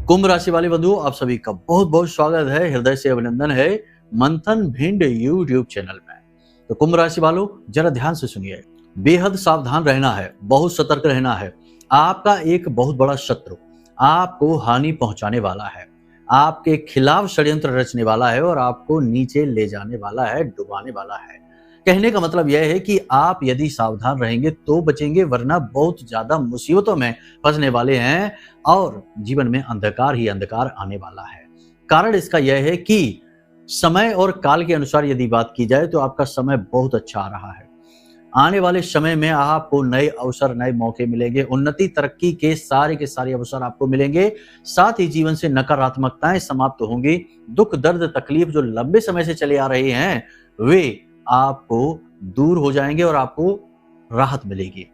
कुंभ राशि वाले बंधुओं, आप सभी का बहुत बहुत स्वागत है, हृदय से अभिनंदन है मंथन भिंड यूट्यूब चैनल में। तो कुंभ राशि वालों, जरा ध्यान से सुनिए। बेहद सावधान रहना है, बहुत सतर्क रहना है। आपका एक बहुत बड़ा शत्रु आपको हानि पहुंचाने वाला है, आपके खिलाफ षड्यंत्र रचने वाला है और आपको नीचे ले जाने वाला है, डुबाने वाला है। कहने का मतलब यह है कि आप यदि सावधान रहेंगे तो बचेंगे, वरना बहुत ज्यादा मुसीबतों में फंसने वाले हैं और जीवन में अंधकार ही अंधकार आने वाला है। कारण इसका यह है कि समय और काल के अनुसार यदि बात की जाए तो आपका समय बहुत अच्छा आ रहा है। आने वाले समय में आपको नए अवसर, नए मौके मिलेंगे, उन्नति तरक्की के सारे अवसर आपको मिलेंगे। साथ ही जीवन से नकारात्मकताएं समाप्त होंगी। दुख दर्द तकलीफ जो लंबे समय से चले आ रहे हैं वे आपको दूर हो जाएंगे और आपको राहत मिलेगी।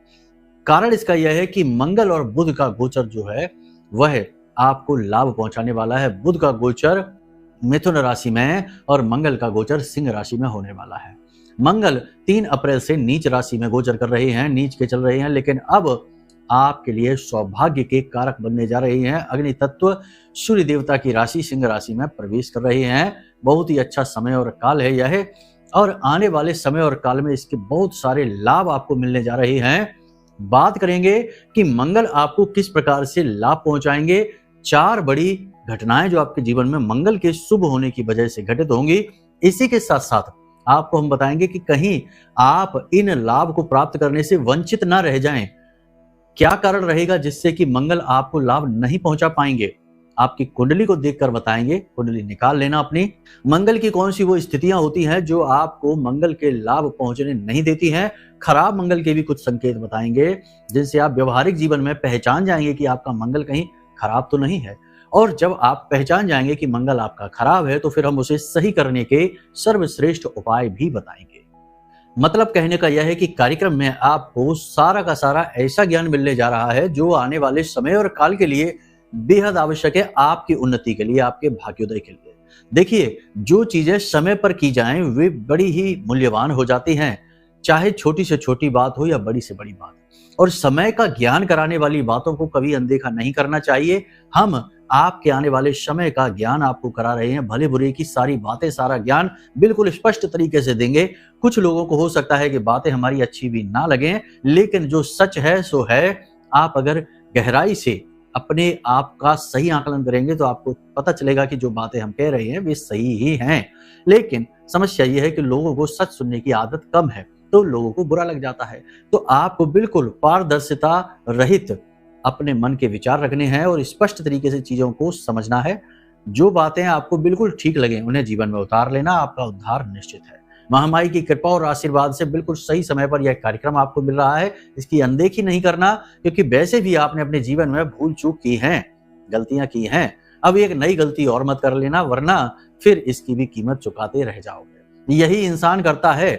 कारण इसका यह है कि मंगल और बुध का गोचर जो है वह आपको लाभ पहुंचाने वाला है। बुध का गोचर मिथुन राशि में और मंगल का गोचर सिंह राशि में होने वाला है। मंगल 3 अप्रैल से नीच राशि में गोचर कर रहे हैं, नीच के चल रहे हैं, लेकिन अब आपके लिए सौभाग्य के कारक बनने जा रहे हैं। अग्नि तत्व सूर्य देवता की राशि सिंह राशि में प्रवेश कर रहे हैं। बहुत ही अच्छा समय और काल है यह, और आने वाले समय और काल में इसके बहुत सारे लाभ आपको मिलने जा रहे हैं। बात करेंगे कि मंगल आपको किस प्रकार से लाभ पहुंचाएंगे। 4 बड़ी घटनाएं जो आपके जीवन में मंगल के शुभ होने की वजह से घटित होंगी। इसी के साथ साथ आपको हम बताएंगे कि कहीं आप इन लाभ को प्राप्त करने से वंचित ना रह जाएं। क्या कारण रहेगा जिससे कि मंगल आपको लाभ नहीं पहुंचा पाएंगे, आपकी कुंडली को देखकर बताएंगे। कुंडली निकाल लेना अपनी। मंगल की कौन सी वो स्थितियां होती हैं जो आपको मंगल के लाभ पहुंचने नहीं देती हैं। खराब मंगल के भी कुछ संकेत बताएंगे जिनसे आप व्यवहारिक जीवन में पहचान जाएंगे कि आपका मंगल कहीं खराब तो नहीं है। और जब आप पहचान जाएंगे कि मंगल आपका खराब है तो फिर हम उसे सही करने के सर्वश्रेष्ठ उपाय भी बताएंगे। मतलब कहने का यह है कि कार्यक्रम में आपको सारा का सारा ऐसा ज्ञान मिलने जा रहा है जो आने वाले समय और काल के लिए बेहद आवश्यक है, आपकी उन्नति के लिए, आपके भाग्योदय के लिए। देखिए, जो चीजें समय पर की जाएं वे बड़ी ही मूल्यवान हो जाती हैं, चाहे छोटी से छोटी बात हो या बड़ी से बड़ी बात। और समय का ज्ञान कराने वाली बातों को कभी अनदेखा नहीं करना चाहिए। हम आपके आने वाले समय का ज्ञान आपको करा रहे हैं, भले बुरे की सारी बातें, सारा ज्ञान बिल्कुल स्पष्ट तरीके से देंगे। कुछ लोगों को हो सकता है कि बातें हमारी अच्छी भी ना लगें, लेकिन जो सच है सो है। आप अगर गहराई से अपने आप का सही आकलन करेंगे तो आपको पता चलेगा कि जो बातें हम कह रहे हैं वे सही ही हैं। लेकिन समस्या यह है कि लोगों को सच सुनने की आदत कम है, तो लोगों को बुरा लग जाता है। तो आपको बिल्कुल पारदर्शिता रहित अपने मन के विचार रखने हैं और स्पष्ट तरीके से चीजों को समझना है। जो बातें आपको बिल्कुल ठीक लगे उन्हें जीवन में उतार लेना, आपका उद्धार निश्चित है। महामाई की कृपा और आशीर्वाद से बिल्कुल सही समय पर यह कार्यक्रम आपको मिल रहा है। इसकी अनदेखी नहीं करना, क्योंकि वैसे भी आपने अपने जीवन में भूल चूक की हैं, गलतियां की हैं। अब एक नई गलती और मत कर लेना, वरना फिर इसकी भी कीमत चुकाते रह जाओगे। यही इंसान करता है,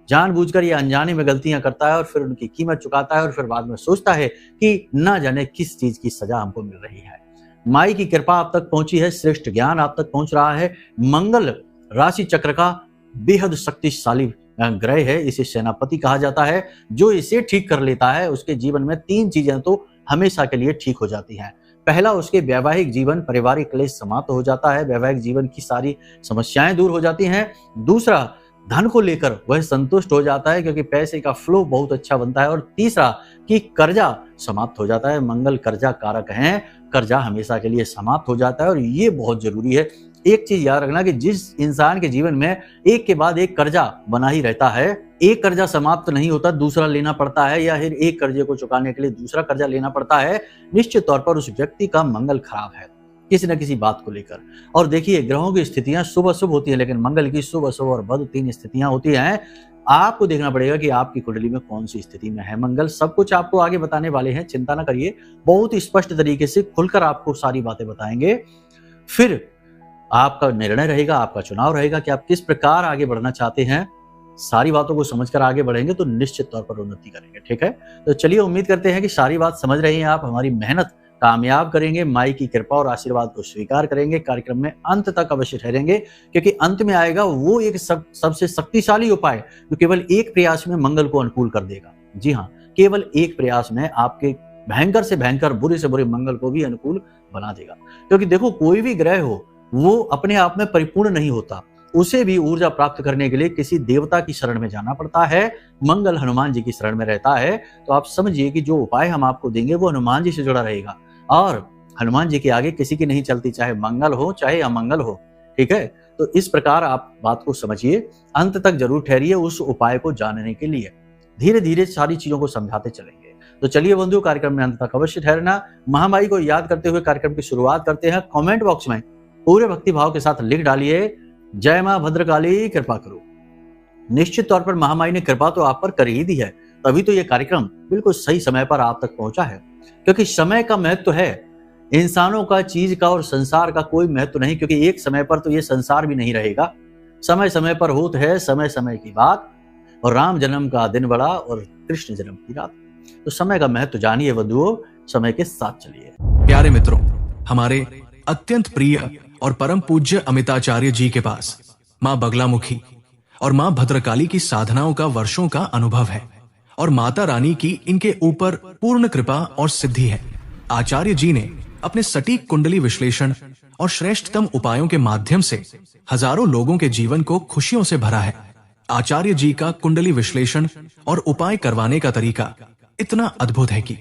जानबूझकर या अनजाने में गलतियां करता है और फिर उनकी कीमत चुकाता है और फिर बाद में सोचता है कि ना जाने किस चीज की सजा हमको मिल रही है। माई की कृपा आप तक पहुंची है, श्रेष्ठ ज्ञान आप तक पहुंच रहा है। मंगल राशि चक्र का बेहद शक्तिशाली ग्रह है, इसे सेनापति कहा जाता है। जो इसे ठीक कर लेता है उसके जीवन में 3 चीजें तो हमेशा के लिए ठीक हो जाती हैं। पहला, उसके वैवाहिक जीवन, पारिवारिक क्लेश समाप्त हो जाता है, वैवाहिक जीवन की सारी समस्याएं दूर हो जाती हैं। दूसरा, धन को लेकर वह संतुष्ट हो जाता है क्योंकि पैसे का फ्लो बहुत अच्छा बनता है। और तीसरा कि कर्जा समाप्त हो जाता है। मंगल कर्जा कारक हैं, कर्जा हमेशा के लिए समाप्त हो जाता है और ये बहुत जरूरी है। एक चीज याद रखना कि जिस इंसान के जीवन में एक के बाद एक कर्जा बना ही रहता है, एक कर्जा समाप्त नहीं होता, दूसरा लेना पड़ता है, या फिर एक कर्जे को चुकाने के लिए दूसरा कर्जा लेना पड़ता है, निश्चित तौर पर उस व्यक्ति का मंगल खराब है किसी न किसी बात को लेकर। और देखिए, ग्रहों की स्थितियां शुभ अशुभ होती है, लेकिन मंगल की शुभ अशुभ और बद 3 स्थितियां होती हैं। आपको देखना पड़ेगा कि आपकी कुंडली में कौन सी स्थिति में है मंगल। सब कुछ आपको आगे बताने वाले हैं, चिंता ना करिए। बहुत ही स्पष्ट तरीके से खुलकर आपको सारी बातें बताएंगे। फिर आपका निर्णय रहेगा, आपका चुनाव रहेगा कि आप किस प्रकार आगे बढ़ना चाहते हैं। सारी बातों को समझकर आगे बढ़ेंगे तो निश्चित तौर पर उन्नति करेंगे। ठीक है, तो चलिए, उम्मीद करते हैं कि सारी बात समझ रही हैं आप। हमारी मेहनत कामयाब करेंगे, माई की कृपा और आशीर्वाद को स्वीकार करेंगे। कार्यक्रम में अंत तक अवश्य ठहरेंगे, क्योंकि अंत में आएगा वो एक सबसे शक्तिशाली उपाय जो केवल एक प्रयास में मंगल को अनुकूल कर देगा। जी हाँ, केवल एक प्रयास में आपके भयंकर से भयंकर, बुरे से बुरे मंगल को भी अनुकूल बना देगा। क्योंकि देखो, कोई भी ग्रह हो वो अपने आप में परिपूर्ण नहीं होता, उसे भी ऊर्जा प्राप्त करने के लिए किसी देवता की शरण में जाना पड़ता है। मंगल हनुमान जी की शरण में रहता है, तो आप समझिए कि जो उपाय हम आपको देंगे वो हनुमान जी से जुड़ा रहेगा, और हनुमान जी के आगे किसी की नहीं चलती, चाहे मंगल हो चाहे अमंगल हो। ठीक है, तो इस प्रकार आप बात को समझिए, अंत तक जरूर ठहरिए उस उपाय को जानने के लिए। धीरे धीरे सारी चीजों को समझाते चलेंगे। तो चलिए बंधुओं, कार्यक्रम में अंत तक अवश्य ठहरना। महामाई को याद करते हुए कार्यक्रम की शुरुआत करते हैं। कमेंट बॉक्स में पूरे भक्ति भाव के साथ लिख डालिए, जय मां भद्रकाली कृपा करो। निश्चित तौर पर महामाई ने कृपा तो आप पर कर ही दी है, तभी तो ये कार्यक्रम बिल्कुल सही समय पर आप तक पहुंचा है। क्योंकि समय का महत्व है, इंसानों का, चीज का और संसार का कोई महत्व नहीं, क्योंकि एक समय पर तो ये संसार भी नहीं रहेगा। समय समय पर होत है समय समय की बात, और राम जन्म का दिन बड़ा और कृष्ण जन्म की रात। तो समय का महत्व जानिए बंधुओं, समय के साथ चलिए। प्यारे मित्रों, हमारे अत्यंत प्रिय और परम पूज्य अमिताचार्य जी के पास माँ बगलामुखी और माँ भद्रकाली की साधनाओं का वर्षों का अनुभव है, और माता रानी की इनके ऊपर पूर्ण कृपा और सिद्धि है। आचार्य जी ने अपने सटीक कुंडली विश्लेषण और श्रेष्ठतम उपायों के माध्यम से हजारों लोगों के जीवन को खुशियों से भरा है। आचार्य जी का कुंडली विश्लेषण और उपाय करवाने का तरीका इतना अद्भुत है कि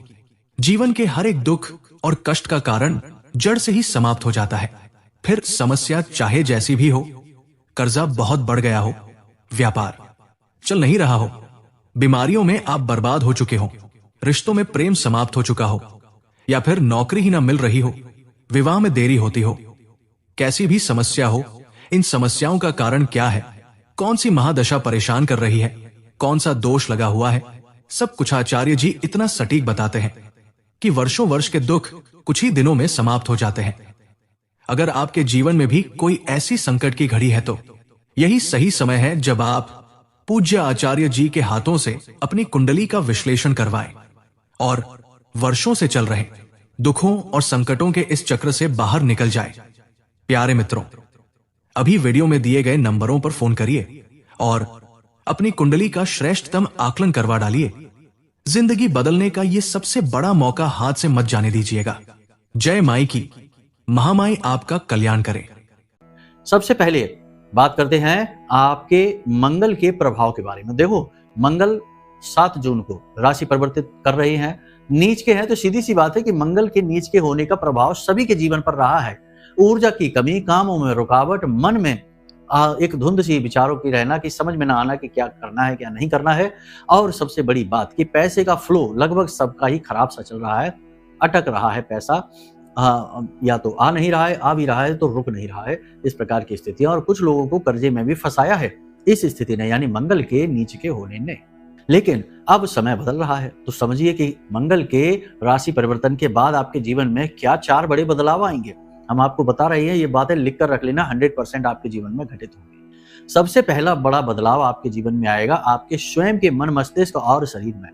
जीवन के हर एक दुख और कष्ट का कारण जड़ से ही समाप्त हो जाता है। फिर समस्या चाहे जैसी भी हो, कर्जा बहुत बढ़ गया हो, व्यापार चल नहीं रहा हो, बीमारियों में आप बर्बाद हो चुके हो, रिश्तों में प्रेम समाप्त हो चुका हो, या फिर नौकरी ही ना मिल रही हो, विवाह में देरी होती हो, कैसी भी समस्या हो, इन समस्याओं का कारण क्या है, कौन सी महादशा परेशान कर रही है, कौन सा दोष लगा हुआ है, सब कुछ आचार्य जी इतना सटीक बताते हैं कि वर्षों वर्ष के दुख कुछ ही दिनों में समाप्त हो जाते हैं। अगर आपके जीवन में भी कोई ऐसी संकट की घड़ी है तो यही सही समय है जब आप पूज्य आचार्य जी के हाथों से अपनी कुंडली का विश्लेषण करवाएं और वर्षों से चल रहे दुखों और संकटों के इस चक्र से बाहर निकल जाए। प्यारे मित्रों, अभी वीडियो में दिए गए नंबरों पर फोन करिए और अपनी कुंडली का श्रेष्ठतम आकलन करवा डालिए। जिंदगी बदलने का ये सबसे बड़ा मौका हाथ से मत जाने दीजिएगा। जय माई की, महामाई आपका कल्याण करे। सबसे पहले बात करते हैं आपके मंगल के प्रभाव के बारे में। देखो, मंगल 7 जून को राशि परिवर्तित कर रहे हैं, नीच के हैं, तो सीधी सी बात है कि मंगल के नीच के होने का प्रभाव सभी के जीवन पर रहा है। ऊर्जा की कमी, कामों में रुकावट, मन में एक धुंध सी विचारों की रहना कि समझ में ना आना कि क्या करना है क्या नहीं करना है, और सबसे बड़ी बात कि पैसे का फ्लो लगभग सबका ही खराब सा चल रहा है, अटक रहा है पैसा, या तो आ नहीं रहा है, आ भी रहा है तो रुक नहीं रहा है, इस प्रकार की स्थिति। और कुछ लोगों को कर्जे में भी फंसाया है इस स्थिति ने, यानी मंगल के नीच के होने ने। लेकिन अब समय बदल रहा है, तो समझिए कि मंगल के राशि परिवर्तन के बाद आपके जीवन में क्या 4 बड़े बदलाव आएंगे। हम आपको बता रहे हैं, ये बातें लिख कर रख लेना, 100% आपके जीवन में घटित होंगी। सबसे पहला बड़ा बदलाव आपके जीवन में आएगा आपके स्वयं के मन, मस्तिष्क और शरीर में।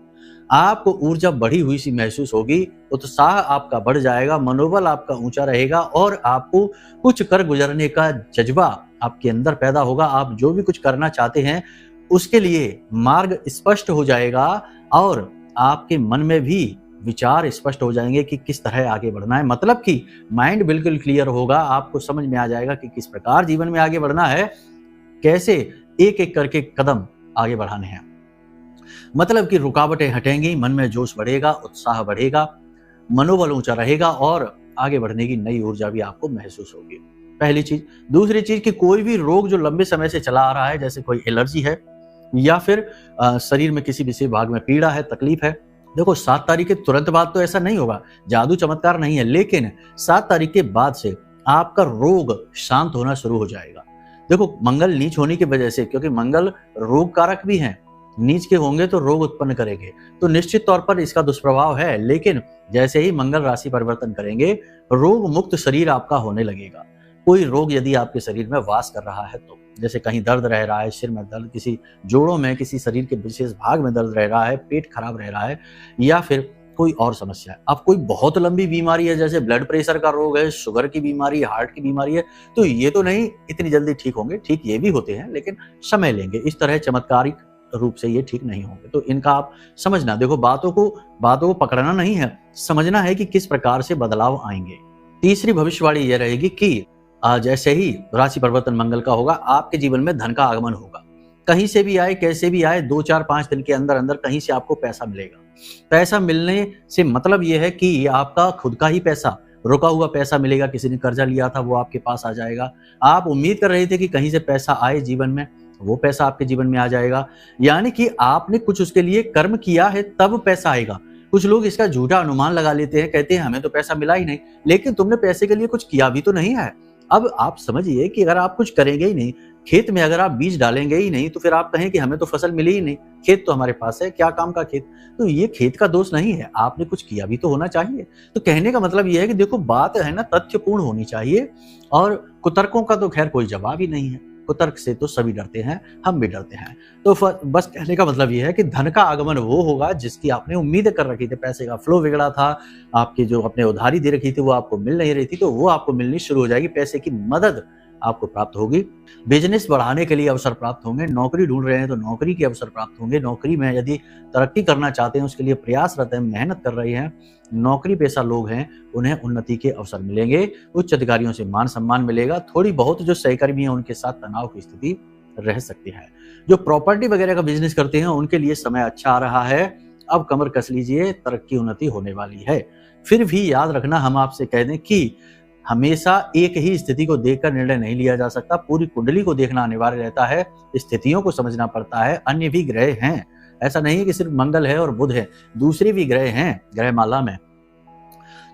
आपको ऊर्जा बढ़ी हुई सी महसूस होगी, उत्साह आपका बढ़ जाएगा, मनोबल आपका ऊंचा रहेगा, और आपको कुछ कर गुजरने का जज्बा आपके अंदर पैदा होगा। आप जो भी कुछ करना चाहते हैं उसके लिए मार्ग स्पष्ट हो जाएगा, और आपके मन में भी विचार स्पष्ट हो जाएंगे कि किस तरह आगे बढ़ना है। मतलब कि माइंड बिल्कुल क्लियर होगा, आपको समझ में आ जाएगा कि किस प्रकार जीवन में आगे बढ़ना है, कैसे एक एक करके कदम आगे बढ़ाने हैं। मतलब कि रुकावटें हटेंगी, मन में जोश बढ़ेगा, उत्साह बढ़ेगा, मनोबल ऊंचा रहेगा, और आगे बढ़ने की नई ऊर्जा भी आपको महसूस होगी। पहली चीज। दूसरी चीज कि कोई भी रोग जो लंबे समय से चला आ रहा है, जैसे कोई एलर्जी है या फिर शरीर में किसी विशेष भाग में पीड़ा है, तकलीफ है, देखो 7 तारीख के तुरंत बाद तो ऐसा नहीं होगा, जादू चमत्कार नहीं है, लेकिन 7 तारीख के बाद से आपका रोग शांत होना शुरू हो जाएगा। देखो, मंगल नीच होने की वजह से, क्योंकि मंगल रोग कारक भी हैं, नीच के होंगे तो रोग उत्पन्न करेंगे, तो निश्चित तौर पर इसका दुष्प्रभाव है। लेकिन जैसे ही मंगल राशि परिवर्तन करेंगे, रोग मुक्त शरीर आपका होने लगेगा। कोई रोग यदि आपके शरीर में वास कर रहा है तो, जैसे कहीं दर्द रह रहा है, सिर में दर्द, किसी जोड़ों में, किसी शरीर के विशेष भाग में दर्द रह रहा है, पेट खराब रह रहा है, या फिर कोई और समस्या है। अब कोई बहुत लंबी बीमारी है, जैसे ब्लड प्रेशर का रोग है, शुगर की बीमारी, हार्ट की बीमारी है, तो ये तो नहीं इतनी जल्दी ठीक होंगे। ठीक ये भी होते हैं, लेकिन समय लेंगे। इस तरह चमत्कारिक रूप से ये ठीक नहीं होंगे। तो इनका आप समझना, देखो बातों को पकड़ना नहीं है, समझना है कि किस प्रकार से बदलाव आएंगे। तीसरी भविष्यवाणी यह रहेगी कि जैसे ही राशि परिवर्तन मंगल का होगा, आपके जीवन में धन का आगमन होगा। कहीं से भी आए, कैसे भी आए, 2 4 5 दिन के अंदर अंदर कहीं से आपको पैसा मिलेगा। पैसा मिलने से मतलब यह है कि आपका खुद का ही पैसा, रुका हुआ पैसा मिलेगा। किसी ने कर्जा लिया था वो आपके पास आ जाएगा। आप उम्मीद कर रहे थे कि कहीं से पैसा आए जीवन में, वो पैसा आपके जीवन में आ जाएगा। यानी कि आपने कुछ उसके लिए कर्म किया है तब पैसा आएगा। कुछ लोग इसका झूठा अनुमान लगा लेते हैं, कहते हैं हमें तो पैसा मिला ही नहीं, लेकिन तुमने पैसे के लिए कुछ किया भी तो नहीं है। अब आप समझिए कि अगर आप कुछ करेंगे ही नहीं, खेत में अगर आप बीज डालेंगे ही नहीं, तो फिर आप कहें कि हमें तो फसल मिली ही नहीं, खेत तो हमारे पास है, क्या काम का खेत। तो ये खेत का दोष नहीं है, आपने कुछ किया भी तो होना चाहिए। तो कहने का मतलब ये है कि देखो बात है ना, तथ्यपूर्ण होनी चाहिए, और कुतर्कों का तो खैर कोई जवाब ही नहीं है। कुतर्क से तो सभी डरते हैं, हम भी डरते हैं। तो बस कहने का मतलब ये है कि धन का आगमन वो होगा जिसकी आपने उम्मीदें कर रखी थी। पैसे का फ्लो बिगड़ा था, आपकी जो अपने उधारी दे रखी थी वो आपको मिल नहीं रही थी, तो वो आपको मिलनी शुरू हो जाएगी। पैसे की मदद आपको प्राप्त होगी। बिजनेस बढ़ाने के लिए अवसर प्राप्त होंगे। नौकरी ढूंढ रहे हैं तो नौकरी के अवसर प्राप्त होंगे। नौकरी में यदि तरक्की करना चाहते हैं, उसके लिए प्रयासरत हैं, मेहनत कर रहे हैं, नौकरी पेशा लोग हैं, उन्हें उन्नति के अवसर मिलेंगे। उच्च अधिकारियों से मान सम्मान मिलेगा। थोड़ी बहुत जो सहकर्मी हैं उनके साथ तनाव की स्थिति रह सकती है। जो प्रॉपर्टी वगैरह का बिजनेस करते हैं उनके लिए समय अच्छा आ रहा है। अब कमर कस लीजिए, तरक्की उन्नति होने वाली है। फिर भी याद रखना, हम आपसे कह दें कि हमेशा एक ही स्थिति को देखकर निर्णय नहीं लिया जा सकता। पूरी कुंडली को देखना अनिवार्य रहता है, स्थितियों को समझना पड़ता है। अन्य भी ग्रह हैं, ऐसा नहीं है कि सिर्फ मंगल है और बुध है, दूसरे भी ग्रह हैं ग्रहमाला में,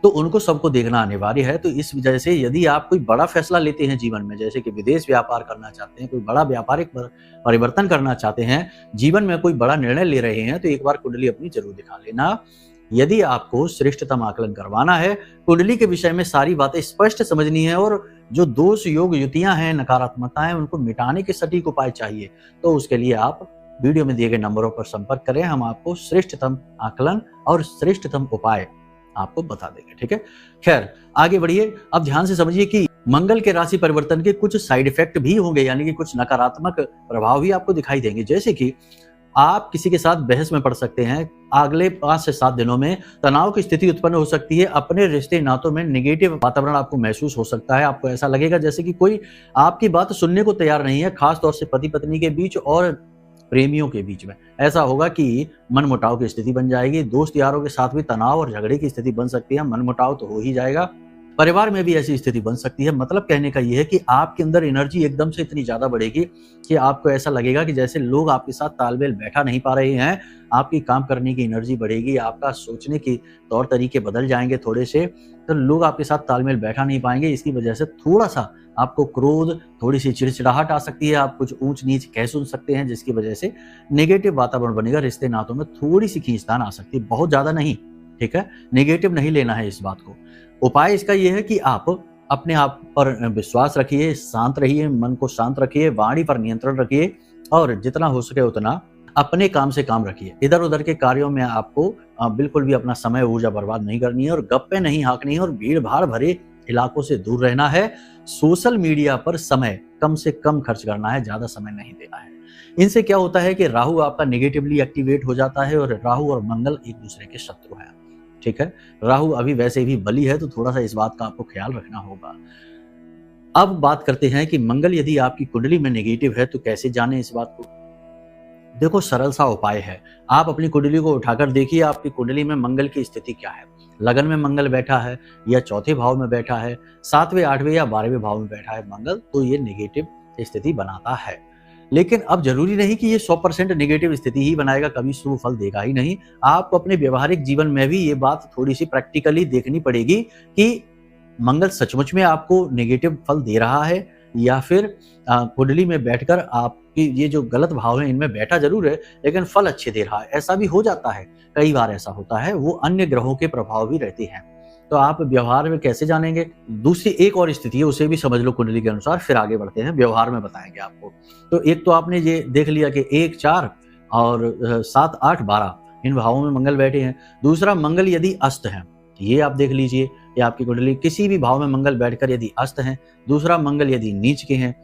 तो उनको सबको देखना अनिवार्य है। तो इस वजह से यदि आप कोई बड़ा फैसला लेते हैं जीवन में, जैसे कि विदेश व्यापार करना चाहते हैं, कोई बड़ा व्यापारिक परिवर्तन करना चाहते हैं, जीवन में कोई बड़ा निर्णय ले रहे हैं, तो एक बार कुंडली अपनी जरूर दिखा लेना। यदि आपको श्रेष्ठतम आकलन करवाना है, कुंडली के विषय में सारी बातें स्पष्ट समझनी है, और जो दोष योग युतियां हैं, नकारात्मकताएं, उनको मिटाने के सटीक उपाय चाहिए, तो उसके लिए आप वीडियो में दिए गए नंबरों पर संपर्क करें। हम आपको श्रेष्ठतम आकलन और श्रेष्ठतम उपाय आपको बता देंगे। ठीक है, खैर आगे बढ़िए। अब ध्यान से समझिए कि मंगल के राशि परिवर्तन के कुछ साइड इफेक्ट भी होंगे, यानी कि कुछ नकारात्मक प्रभाव भी आपको दिखाई देंगे। जैसे कि आप किसी के साथ बहस में पड़ सकते हैं। अगले 5 से 7 दिनों में तनाव की स्थिति उत्पन्न हो सकती है। अपने रिश्ते नातों में नेगेटिव वातावरण आपको महसूस हो सकता है। आपको ऐसा लगेगा जैसे कि कोई आपकी बात सुनने को तैयार नहीं है, खास तौर से पति पत्नी के बीच और प्रेमियों के बीच में। ऐसा होगा कि मनमुटाव की स्थिति बन जाएगी। दोस्त यारों के साथ भी तनाव और झगड़े की स्थिति बन सकती है। मनमुटाव तो हो ही जाएगा, परिवार में भी ऐसी स्थिति बन सकती है। मतलब कहने का यह है कि आपके अंदर एनर्जी एकदम से इतनी ज्यादा बढ़ेगी कि आपको ऐसा लगेगा कि जैसे लोग आपके साथ तालमेल बैठा नहीं पा रहे हैं। आपकी काम करने की एनर्जी बढ़ेगी, आपका सोचने के तौर तरीके बदल जाएंगे थोड़े से, तो लोग आपके साथ तालमेल बैठा नहीं पाएंगे। इसकी वजह से थोड़ा सा आपको क्रोध, थोड़ी सी चिड़चिड़ाहट आ सकती है। आप कुछ ऊंच नीच कह सुन सकते हैं, जिसकी वजह से नेगेटिव वातावरण बनेगा। रिश्ते नातों में थोड़ी सी खींचतान आ सकती है, बहुत ज्यादा नहीं। ठीक है, नेगेटिव नहीं लेना है इस बात को। उपाय इसका यह है कि आप अपने आप पर विश्वास रखिए, शांत रहिए, मन को शांत रखिए, वाणी पर नियंत्रण रखिए, और जितना हो सके उतना अपने काम से काम रखिए। इधर उधर के कार्यों में आपको बिल्कुल भी अपना समय ऊर्जा बर्बाद नहीं करनी है, और गप्पे नहीं हाँकनी है, और भीड़ भाड़ भरे इलाकों से दूर रहना है। सोशल मीडिया पर समय कम से कम खर्च करना है, ज्यादा समय नहीं देना है। इनसे क्या होता है कि राहु आपका नेगेटिवली एक्टिवेट हो जाता है, और राहु और मंगल एक दूसरे के शत्रु हैं। ठीक है, राहु अभी वैसे भी बली है, तो थोड़ा सा इस बात का आपको ख्याल रखना होगा। अब बात करते हैं कि मंगल यदि आपकी कुंडली में नेगेटिव है तो कैसे जाने इस बात को। देखो, सरल सा उपाय है। आप अपनी कुंडली को उठाकर देखिए, आपकी कुंडली में मंगल की स्थिति क्या है। लगन में मंगल बैठा है, या चौथे भाव में बैठा है, 7वें 8वें या 12वें भाव में बैठा है मंगल, तो ये नेगेटिव स्थिति बनाता है। लेकिन अब जरूरी नहीं कि ये 100% नेगेटिव स्थिति ही बनाएगा, कभी शुभ फल देगा ही नहीं। आपको अपने व्यवहारिक जीवन में भी ये बात थोड़ी सी प्रैक्टिकली देखनी पड़ेगी कि मंगल सचमुच में आपको नेगेटिव फल दे रहा है, या फिर कुंडली में बैठकर आपकी ये जो गलत भाव है इनमें बैठा जरूर है, लेकिन फल अच्छे दे रहा है। ऐसा भी हो जाता है, कई बार ऐसा होता है। वो अन्य ग्रहों के प्रभाव भी रहते हैं। तो आप व्यवहार में कैसे जानेंगे? दूसरी एक और स्थिति है, उसे भी समझ लो कुंडली के अनुसार, फिर आगे बढ़ते हैं। व्यवहार में बताएंगे आपको। तो एक तो आपने ये देख लिया कि 1 4 और 7 8 12 इन भावों में मंगल बैठे हैं। दूसरा, मंगल यदि अस्त है, ये आप देख लीजिए। या आपकी कुंडली किसी भी भाव में मंगल बैठकर यदि अस्त हैं, दूसरा मंगल यदि नीच के हैं,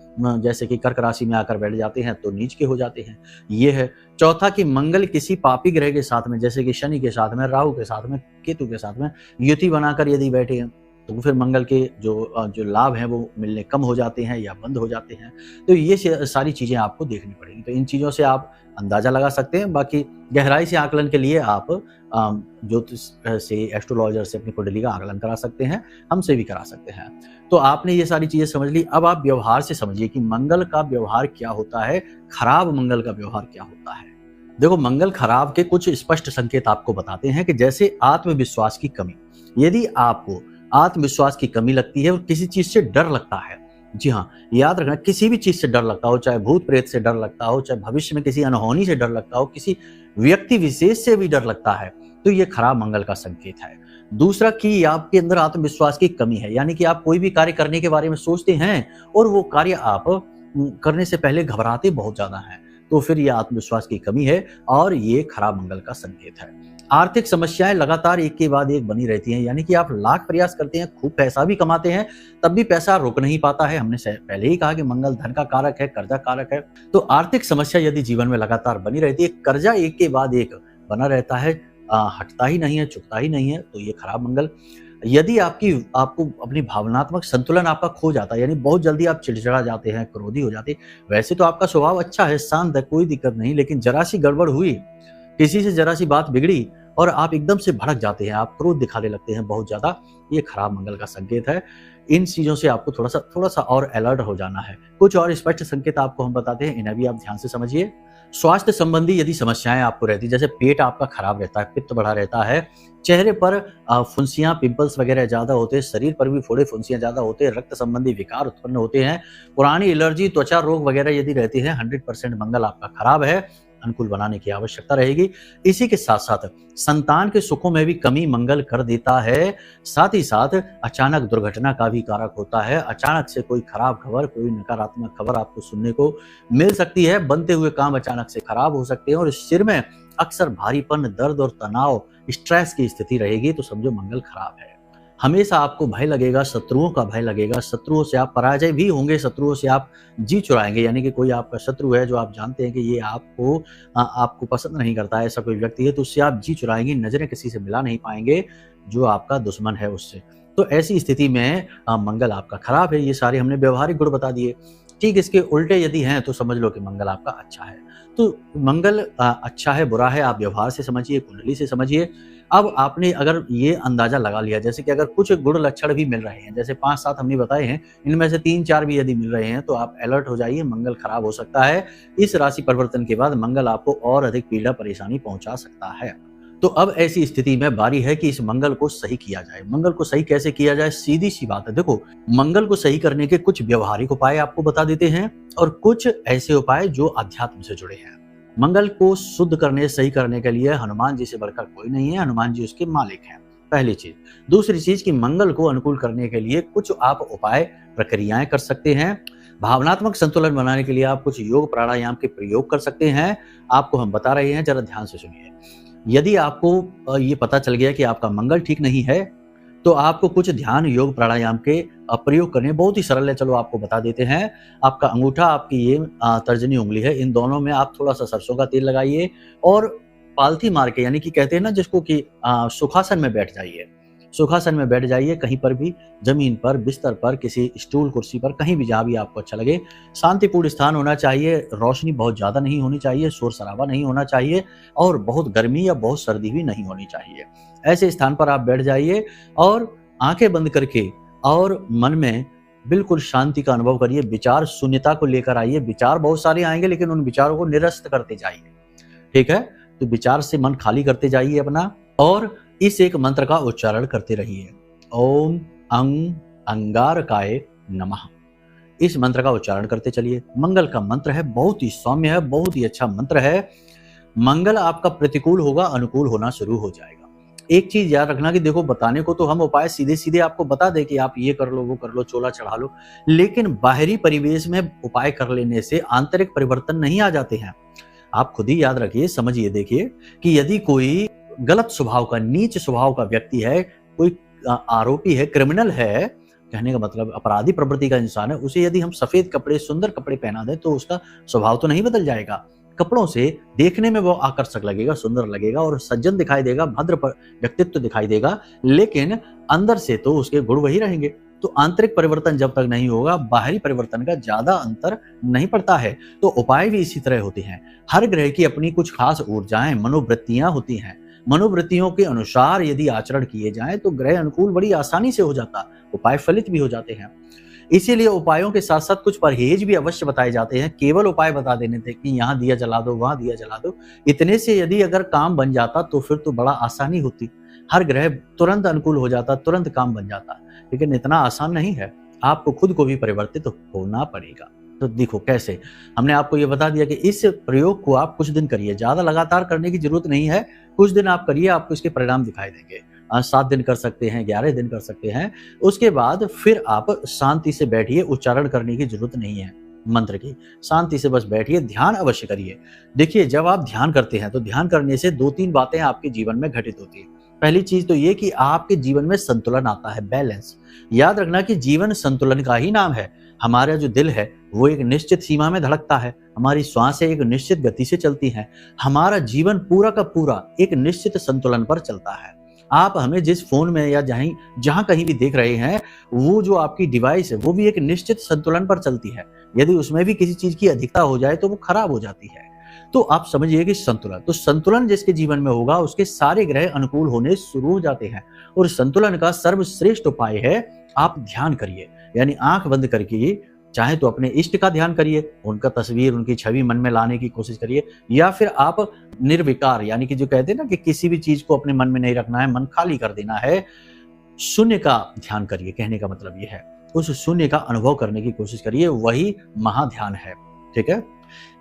जैसे कि कर्क राशि में आकर बैठ जाते हैं तो नीच के हो जाते हैं, ये है। चौथा कि मंगल किसी पापी ग्रह के साथ में, जैसे कि शनि के साथ में, राहु के साथ में, केतु के साथ में युति बनाकर यदि बैठे हैं तो फिर मंगल के जो लाभ हैं वो मिलने कम हो जाते हैं या बंद हो जाते हैं। तो ये सारी चीज़ें आपको देखनी पड़ेगी। तो इन चीज़ों से आप अंदाज़ा लगा सकते हैं। बाकी गहराई से आकलन के लिए आप ज्योतिष से, एस्ट्रोलॉजर से अपनी कुंडली का आकलन करा सकते हैं, हमसे भी करा सकते हैं। तो आपने ये सारी चीज़ें समझ ली। अब आप व्यवहार से समझिए कि मंगल का व्यवहार क्या होता है, खराब मंगल का व्यवहार क्या होता है। देखो, मंगल खराब के कुछ स्पष्ट संकेत आपको बताते हैं कि जैसे आत्मविश्वास की कमी। यदि आपको आत्मविश्वास की कमी लगती है और किसी चीज से डर लगता है, जी हाँ, याद रखना, किसी भी चीज से डर लगता हो, चाहे भूत प्रेत से डर लगता हो, चाहे भविष्य में किसी अनहोनी से डर लगता हो, किसी व्यक्ति विशेष से भी डर लगता है, तो ये खराब मंगल का संकेत है। दूसरा कि आपके अंदर आत्मविश्वास की कमी है, यानी कि आप कोई भी कार्य करने के बारे में सोचते हैं और वो कार्य आप करने से पहले घबराते बहुत ज्यादा हैं, तो फिर ये आत्मविश्वास की कमी है और ये खराब मंगल का संकेत है। आर्थिक समस्याएं लगातार एक के बाद एक बनी रहती हैं, यानी कि आप लाख प्रयास करते हैं, खूब पैसा भी कमाते हैं, तब भी पैसा रुक नहीं पाता है। हमने पहले ही कहा कि मंगल धन का कारक है, कर्जा कारक है। तो आर्थिक समस्या यदि जीवन में लगातार बनी रहती है, कर्जा एक के बाद एक बना रहता है, हटता ही नहीं है, चुकता ही नहीं है, तो ये खराब मंगल। यदि आपको अपनी भावनात्मक संतुलन आपका खो जाता है, यानी बहुत जल्दी आप चिड़चिड़ा जाते हैं, क्रोधी हो जाते हैं। वैसे तो आपका स्वभाव अच्छा है, शांत है, कोई दिक्कत नहीं, लेकिन जरा सी गड़बड़ हुई, किसी से जरा सी बात बिगड़ी और आप एकदम से भड़क जाते हैं, आप क्रोध दिखाने लगते हैं बहुत ज्यादा, ये खराब मंगल का संकेत है। इन चीजों से आपको थोड़ा सा और अलर्ट हो जाना है। कुछ और स्पष्ट संकेत आपको हम बताते हैं, इन्हें भी आप ध्यान से समझिए। स्वास्थ्य संबंधी यदि समस्याएं आपको रहती, जैसे पेट आपका खराब रहता है, पित्त बढ़ा रहता है, चेहरे पर फुंसियां, पिंपल्स वगैरह ज्यादा होते हैं, शरीर पर भी फोड़े फुंसियां ज्यादा होते हैं, रक्त संबंधी विकार उत्पन्न होते हैं, पुरानी एलर्जी, त्वचा रोग वगैरह यदि रहती है, 100% मंगल आपका खराब है, अनुकूल बनाने की आवश्यकता रहेगी। इसी के साथ साथ संतान के सुखों में भी कमी मंगल कर देता है। साथ ही साथ अचानक दुर्घटना का भी कारक होता है। अचानक से कोई खराब खबर, कोई नकारात्मक खबर आपको सुनने को मिल सकती है। बनते हुए काम अचानक से खराब हो सकते हैं और सिर में अक्सर भारीपन, दर्द और तनाव, स्ट्रेस की स्थिति रहेगी, तो समझो मंगल खराब है। हमेशा आपको भय लगेगा, शत्रुओं का भय लगेगा, शत्रुओं से आप पराजय भी होंगे, शत्रुओं से आप जी चुराएंगे, यानी कि कोई आपका शत्रु है जो आप जानते हैं कि ये आपको पसंद नहीं करता है, ऐसा कोई व्यक्ति है, तो उससे आप जी चुराएंगे, नजरें किसी से मिला नहीं पाएंगे जो आपका दुश्मन है उससे। तो ऐसी स्थिति में मंगल आपका खराब है। ये सारे हमने व्यवहारिक गुण बता दिए। ठीक इसके उल्टे यदि हैं तो समझ लो कि मंगल आपका अच्छा है। तो मंगल अच्छा है बुरा है, आप व्यवहार से समझिए, कुंडली से समझिए। अब आपने अगर ये अंदाजा लगा लिया, जैसे कि अगर कुछ गुण लक्षण भी मिल रहे हैं, जैसे 5-7 हमने बताए हैं, इनमें से 3-4 भी यदि मिल रहे हैं, तो आप अलर्ट हो जाइए, मंगल खराब हो सकता है। इस राशि परिवर्तन के बाद मंगल आपको और अधिक पीड़ा परेशानी पहुंचा सकता है। तो अब ऐसी स्थिति में बारी है कि इस मंगल को सही किया जाए। मंगल को सही कैसे किया जाए? सीधी सी बात है। देखो, मंगल को सही करने के कुछ व्यवहारिक उपाय आपको बता देते हैं और कुछ ऐसे उपाय जो अध्यात्म से जुड़े हैं। मंगल को शुद्ध करने, सही करने के लिए हनुमान जी से बढ़कर कोई नहीं है, हनुमान जी उसके मालिक हैं, पहली चीज। दूसरी चीज कि मंगल को अनुकूल करने के लिए कुछ आप उपाय, प्रक्रियाएं कर सकते हैं। भावनात्मक संतुलन बनाने के लिए आप कुछ योग प्राणायाम के प्रयोग कर सकते हैं। आपको हम बता रहे हैं, जरा ध्यान से सुनिए। यदि आपको ये पता चल गया कि आपका मंगल ठीक नहीं है, तो आपको कुछ ध्यान, योग, प्राणायाम के प्रयोग करने, बहुत ही सरल है, चलो आपको बता देते हैं। आपका अंगूठा, आपकी ये तर्जनी उंगली है, इन दोनों में आप थोड़ा सा सरसों का तेल लगाइए और पालथी मार के, यानी कि कहते हैं ना जिसको कि सुखासन में बैठ जाइए। सुखासन में बैठ जाइए, कहीं पर भी, जमीन पर, बिस्तर पर, किसी स्टूल कुर्सी पर, कहीं भी जहां भी आपको अच्छा लगे। शांतिपूर्ण स्थान होना चाहिए, रोशनी बहुत ज्यादा नहीं होनी चाहिए, शोर शराबा नहीं होना चाहिए और बहुत गर्मी या बहुत सर्दी भी नहीं होनी चाहिए। ऐसे स्थान पर आप बैठ जाइए और आंखें बंद करके और मन में बिल्कुल शांति का अनुभव करिए। विचार शून्यता को लेकर आइए। विचार बहुत सारे आएंगे, लेकिन उन विचारों को निरस्त करते जाइए, ठीक है? तो विचार से मन खाली करते जाइए अपना और इस एक मंत्र का उच्चारण करते रहिए, ओम अंगारकाय नमः। इस मंत्र का उच्चारण करते चलिए। मंगल का मंत्र है, बहुत ही सौम्य है, बहुत ही अच्छा मंत्र है। मंगल आपका प्रतिकूल होगा, अनुकूल होना शुरू हो जाएगा। एक चीज याद रखना कि देखो, बताने को तो हम उपाय सीधे सीधे आपको बता दें कि आप ये कर लो, वो कर लो, चोला चढ़ा लो, लेकिन बाहरी परिवेश में उपाय कर लेने से आंतरिक परिवर्तन नहीं आ जाते हैं। आप खुद ही याद रखिए, समझिए, देखिए कि यदि कोई गलत स्वभाव का, नीच स्वभाव का व्यक्ति है, कोई आरोपी है, क्रिमिनल है, कहने का मतलब अपराधी प्रवृत्ति का इंसान है, उसे यदि हम सफेद कपड़े, सुंदर कपड़े पहना दें तो उसका स्वभाव तो नहीं बदल जाएगा। कपड़ों से देखने में वो आकर्षक लगेगा, सुंदर लगेगा और सज्जन दिखाई देगा, भद्र व्यक्तित्व दिखाई देगा, लेकिन अंदर से तो उसके गुण वही रहेंगे। तो आंतरिक परिवर्तन जब तक नहीं होगा, बाहरी परिवर्तन का ज्यादा अंतर नहीं पड़ता है। तो उपाय भी इसी तरह होते हैं। हर ग्रह की अपनी कुछ खास ऊर्जाएं, मनोवृत्तियां होती हैं। मनोवृत्तियों के अनुसार यदि आचरण किए जाएं तो ग्रह अनुकूल बड़ी आसानी से हो जाता, उपाय फलित भी हो जाते हैं। इसीलिए उपायों के साथ साथ कुछ परहेज भी अवश्य बताए जाते हैं। केवल उपाय बता देने थे कि यहाँ दिया जला दो, वहां दिया जला दो, इतने से यदि अगर काम बन जाता तो फिर तो बड़ा आसानी होती, हर ग्रह तुरंत अनुकूल हो जाता, तुरंत काम बन जाता। लेकिन इतना आसान नहीं है, आपको खुद को भी परिवर्तित होना पड़ेगा। तो देखो कैसे, हमने आपको ये बता दिया कि इस प्रयोग को आप कुछ दिन करिए, ज्यादा लगातार करने की जरूरत नहीं है। कुछ दिन आप करिए, आपको इसके परिणाम दिखाई देंगे। 7 दिन कर सकते हैं, 11 दिन कर सकते हैं। उसके बाद फिर आप शांति से बैठिए, उच्चारण करने की जरूरत नहीं है मंत्र की, शांति से बस बैठिए, ध्यान अवश्य करिए। देखिए, जब आप ध्यान करते हैं तो ध्यान करने से 2-3 बातें आपके जीवन में घटित होती है। पहली चीज तो ये कि आपके जीवन में संतुलन आता है, बैलेंस। याद रखना कि जीवन संतुलन का ही नाम है। हमारा जो दिल है वो एक निश्चित सीमा में धड़कता है, हमारी श्वासें एक निश्चित गति से चलती हैं, हमारा जीवन पूरा का पूरा एक निश्चित संतुलन पर चलता है। आप हमें जिस फोन में या जहां कहीं भी देख रहे हैं, वो जो आपकी डिवाइस है वो भी एक निश्चित संतुलन पर चलती है। यदि उसमें भी किसी चीज की अधिकता हो जाए तो वो खराब हो जाती है। तो आप समझिए कि संतुलन, तो संतुलन जिसके जीवन में होगा उसके सारे ग्रह अनुकूल होने शुरू हो जाते हैं। और संतुलन का सर्वश्रेष्ठ उपाय है आप ध्यान करिए, यानी आंख बंद करके, चाहे तो अपने इष्ट का ध्यान करिए, उनका तस्वीर, उनकी छवि मन में लाने की कोशिश करिए, या फिर आप निर्विकार, यानी कि जो कहते हैं ना कि किसी भी चीज को अपने मन में नहीं रखना है, मन खाली कर देना है, शून्य का ध्यान करिए। कहने का मतलब ये है, उस शून्य का अनुभव करने की कोशिश करिए, वही महाध्यान है। ठीक है,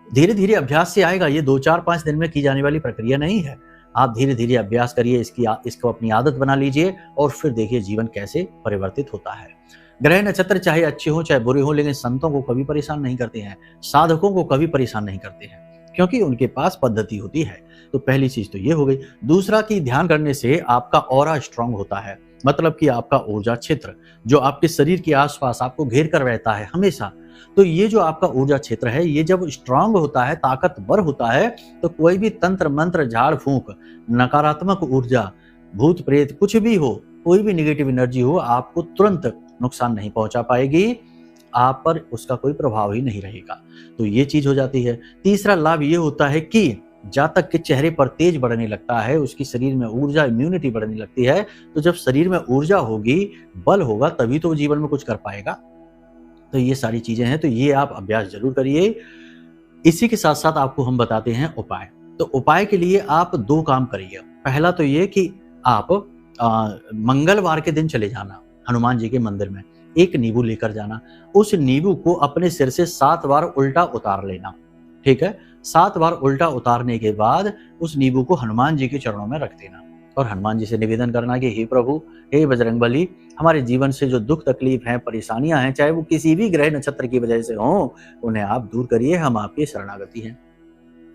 धीरे धीरे अभ्यास से आएगा, ये 2-4-5 दिन में की जाने वाली प्रक्रिया नहीं है। आप धीरे धीरे अभ्यास करिए, इसको अपनी आदत बना लीजिए और फिर देखिए जीवन कैसे परिवर्तित होता है। ग्रह नक्षत्र चाहे अच्छे हों चाहे बुरे हों, लेकिन संतों को कभी परेशान नहीं करते हैं, साधकों को कभी परेशान नहीं करते हैं, क्योंकि उनके पास पद्धति होती है। तो पहली चीज तो ये हो गई। दूसरा कि ध्यान करने से आपका ऑरा स्ट्रांग होता है, मतलब कि आपका ऊर्जा क्षेत्र जो आपके शरीर के आसपास आपको घेर कर रहता है हमेशा, तो ये जो आपका ऊर्जा क्षेत्र है, ये जब स्ट्रांग होता है, ताकतवर होता है, तो कोई भी तंत्र मंत्र, झाड़ फूंक, नकारात्मक ऊर्जा, भूत प्रेत, कुछ भी हो, कोई भी नेगेटिव एनर्जी हो, आपको तुरंत नुकसान नहीं पहुंचा पाएगी, आप पर उसका कोई प्रभाव ही नहीं रहेगा। तो ये चीज हो जाती है। तीसरा लाभ ये होता है कि जातक के चेहरे पर तेज बढ़ने लगता है, उसकी शरीर में ऊर्जा, इम्यूनिटी बढ़ने लगती है। तो जब शरीर में ऊर्जा होगी, बल होगा, तभी तो जीवन में कुछ कर पाएगा। तो ये सारी चीजें हैं, तो ये आप अभ्यास जरूर करिए। इसी के साथ साथ आपको हम बताते हैं उपाय। तो उपाय के लिए आप 2 काम करिए। पहला तो ये कि आप मंगलवार के दिन चले जाना हनुमान जी के मंदिर में, एक नींबू लेकर जाना, उस नींबू को अपने सिर से 7 बार उल्टा उतार लेना। ठीक है, 7 बार उल्टा उतारने के बाद उस नींबू को हनुमान जी के चरणों में रख देना और हनुमान जी से निवेदन करना कि हे प्रभु, हे बजरंगबली, हमारे जीवन से जो दुख तकलीफ हैं, परेशानियां हैं, चाहे वो किसी भी ग्रह नक्षत्र की वजह से हों, उन्हें आप दूर करिए, हम आपकी शरणागति हैं।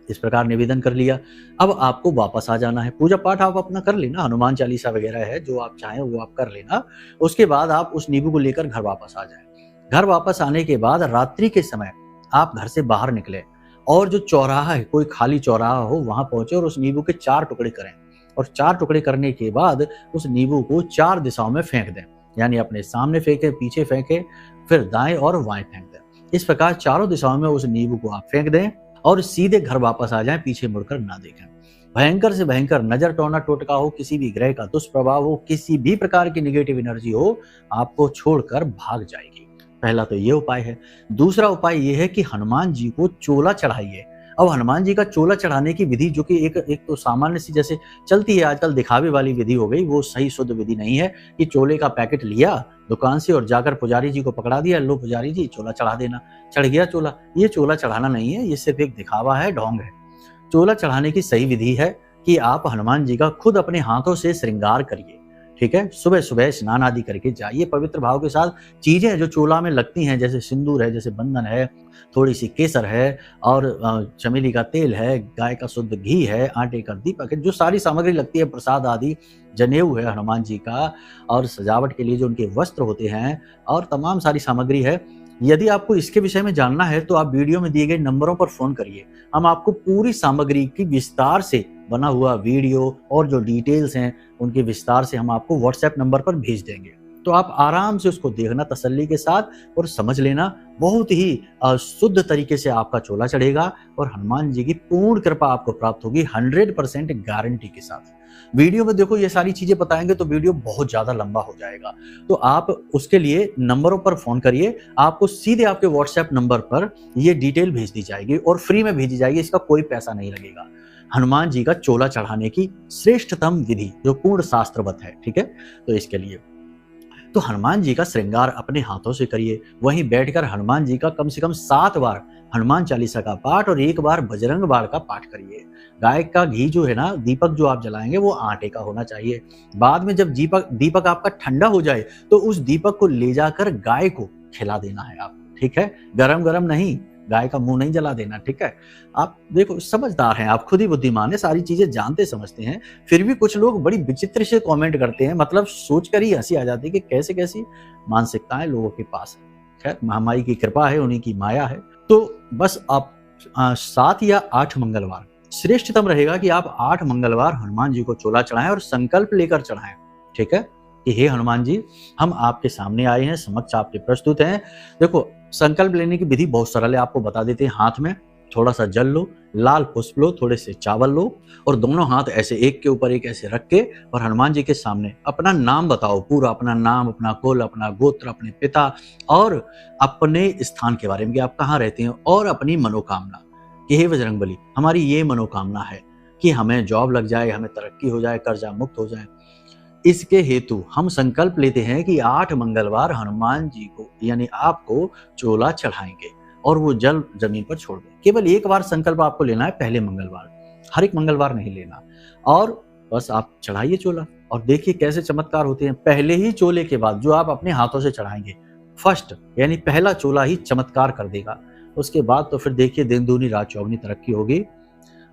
इस प्रकार निवेदन कर लिया। अब आपको वापस आ जाना है। पूजा पाठ आप अपना कर लेना, हनुमान चालीसा वगैरह है, जो आप चाहें वो आप कर लेना। उसके बाद आप उस नींबू को लेकर घर वापस आ जाए। घर वापस आने के बाद रात्रि के समय आप घर से बाहर निकले और जो चौराहा है, कोई खाली चौराहा हो, वहां पहुंचे और उस नींबू के 4 टुकड़े करें। और 4 टुकड़े करने के बाद उस नींबू को 4 दिशाओं में फेंक दें, यानी अपने सामने फेंके, पीछे फेंके, फिर दाएं और बाएं फेंक दें। इस प्रकार चारों दिशाओं में उस नींबू को आप फेंक दें और सीधे घर वापस आ जाएं, पीछे मुड़कर ना देखें। भयंकर से भयंकर नजर, टोना टोटका हो, किसी भी ग्रह का दुष्प्रभाव हो, किसी भी प्रकार की नेगेटिव एनर्जी हो, आपको छोड़कर भाग जाएगी। पहला तो ये उपाय है। दूसरा उपाय ये है कि हनुमान जी को चोला चढ़ाइए। अब हनुमान जी का चोला चढ़ाने की विधि, जो कि एक तो सामान्य सी जैसे चलती है आजकल, दिखावे वाली विधि हो गई, वो सही शुद्ध विधि नहीं है। कि चोले का पैकेट लिया दुकान से और जाकर पुजारी जी को पकड़ा दिया, लो पुजारी जी चोला चढ़ा देना, चढ़ गया चोला। ये चोला चढ़ाना नहीं है, ये सिर्फ एक दिखावा है, ढोंग है। चोला चढ़ाने की सही विधि है कि आप हनुमान जी का खुद अपने हाथों से श्रृंगार करिए। ठीक है। सुबह सुबह स्नान आदि करके जाइए पवित्र भाव के साथ। चीजें जो चूल्हा में लगती हैं, जैसे सिंदूर है, जैसे बंधन है, थोड़ी सी केसर है और चमेली का तेल है, गाय का शुद्ध घी है, आटे का दीपक है, जो सारी सामग्री लगती है, प्रसाद आदि, जनेऊ है हनुमान जी का, और सजावट के लिए जो उनके वस्त्र होते हैं, और तमाम सारी सामग्री है। यदि आपको इसके विषय में जानना है तो आप वीडियो में दिए गए नंबरों पर फोन करिए। हम आपको पूरी सामग्री की विस्तार से बना हुआ वीडियो और जो डिटेल्स हैं उनके विस्तार से हम आपको व्हाट्सएप नंबर पर भेज देंगे। तो आप आराम से उसको देखना तसल्ली के साथ और समझ लेना। बहुत ही शुद्ध तरीके से आपका चोला चढ़ेगा और हनुमान जी की पूर्ण कृपा आपको प्राप्त होगी 100% गारंटी के साथ। वीडियो में देखो ये सारी चीजें बताएंगे तो वीडियो बहुत ज्यादा लंबा हो जाएगा, तो आप उसके लिए नंबरों पर फोन करिए। आपको सीधे आपके व्हाट्सएप नंबर पर ये डिटेल भेज दी जाएगी और फ्री में भेजी जाएगी, इसका कोई पैसा नहीं लगेगा। हनुमान जी का चोला चढ़ाने की श्रेष्ठतम विधि जो पूर्ण शास्त्रवत है, ठीक है। तो इसके लिए तो हनुमान जी का श्रृंगार अपने हाथों से करिए। वहीं बैठकर हनुमान जी का कम से कम 7 बार हनुमान चालीसा का पाठ और 1 बार बजरंग बाण का पाठ करिए। गाय का घी जो है ना, दीपक जो आप जलाएंगे वो आटे का होना चाहिए। बाद में जब दीपक आपका ठंडा हो जाए तो उस दीपक को ले जाकर गाय को खिला देना है आप, ठीक है। गरम गरम नहीं, गाय का मुंह नहीं जला देना, ठीक है। आप देखो समझदार हैं, आप खुद ही बुद्धिमान है, सारी चीजें जानते समझते हैं, फिर भी कुछ लोग बड़ी विचित्र से कमेंट करते हैं, मतलब सोचकर ही हंसी आ जाती है कि कैसे कैसी मानसिकताएं लोगों के पास है। खैर महामाई की कृपा है, उन्हीं की माया है। तो बस आप 7 या 8 मंगलवार श्रेष्ठतम रहेगा कि आप 8 मंगलवार हनुमान जी को चोला चढ़ाएं और संकल्प लेकर चढ़ाएं, ठीक है, कि हे हनुमान जी, हम आपके सामने आए हैं, समक्ष आपके प्रस्तुत हैं। देखो संकल्प लेने की विधि बहुत सरल है, आपको बता देते हैं। हाथ में थोड़ा सा जल लो, लाल पुष्प लो, थोड़े से चावल लो और दोनों हाथ ऐसे एक के ऊपर एक ऐसे रख के और हनुमान जी के सामने अपना नाम बताओ, पूरा अपना नाम, अपना कुल, अपना गोत्र, अपने पिता और अपने स्थान के बारे में कि आप कहाँ रहते हैं और अपनी मनोकामना कि हे बजरंगबली, हमारी ये मनोकामना है कि हमें जॉब लग जाए, हमें तरक्की हो जाए, कर्जा मुक्त हो जाए। इसके हेतु हम संकल्प लेते हैं कि 8 मंगलवार हनुमान जी को यानी आपको चोला चढ़ाएंगे और वो जल जमीन पर छोड़ दें। केवल 1 बार संकल्प आपको लेना है, पहले मंगलवार, हर एक मंगलवार नहीं लेना। और बस आप चढ़ाइए चोला और देखिए कैसे चमत्कार होते हैं। पहले ही चोले के बाद जो आप अपने हाथों से चढ़ाएंगे, फर्स्ट यानी पहला चोला ही चमत्कार कर देगा। उसके बाद तो फिर देखिए दिन दूनी रात चौगनी तरक्की होगी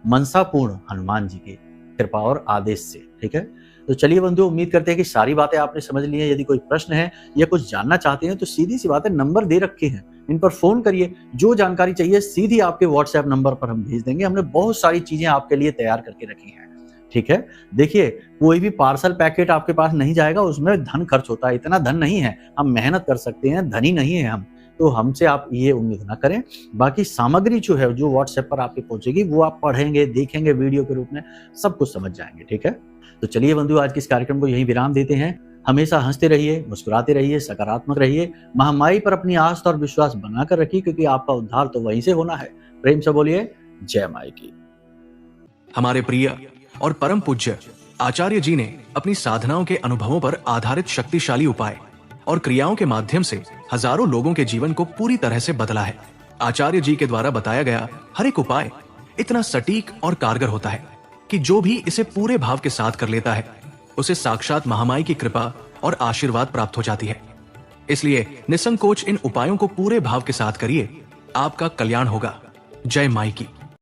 मनसापूर्ण हनुमान जी की कृपा और आदेश से, ठीक है। तो चलिए बंधुओं, उम्मीद करते हैं कि सारी बातें आपने समझ ली हैं। यदि कोई प्रश्न है या कुछ जानना चाहते हैं तो सीधी सी बात है, नंबर दे रखे हैं, इन पर फोन करिए। जो जानकारी चाहिए सीधी आपके व्हाट्सएप नंबर पर हम भेज देंगे। हमने बहुत सारी चीजें आपके लिए तैयार करके रखी हैं, ठीक है। देखिए कोई भी पार्सल पैकेट आपके पास नहीं जाएगा, उसमें धन खर्च होता है, इतना धन नहीं है, हम मेहनत कर सकते हैं, धनी नहीं है हम, तो हमसे आप ये उम्मीद ना करें। बाकी सामग्री जो है जो व्हाट्सएप पर आपके पहुंचेगी वो आप पढ़ेंगे, देखेंगे, वीडियो के रूप में सब कुछ समझ जाएंगे, ठीक है। तो चलिए बंधु, आज के इस कार्यक्रम को यहीं विराम देते हैं। हमेशा हंसते रहिए, मुस्कुराते रहिए, सकारात्मक रहिए, महामाई पर अपनी आस्था और विश्वास बनाकर रखिए, क्योंकि आपका उद्धार तो वहीं से होना है। प्रेम से बोलिए जय माई की। हमारे प्रिय और परम पूज्य आचार्य जी ने अपनी साधनाओं के अनुभवों पर आधारित शक्तिशाली उपाय और क्रियाओं के माध्यम से हजारों लोगों के जीवन को पूरी तरह से बदला है। आचार्य जी के द्वारा बताया गया हर एक उपाय इतना सटीक और कारगर होता है कि जो भी इसे पूरे भाव के साथ कर लेता है उसे साक्षात महामाई की कृपा और आशीर्वाद प्राप्त हो जाती है। इसलिए निसंकोच इन उपायों को पूरे भाव के साथ करिए, आपका कल्याण होगा। जय माई की।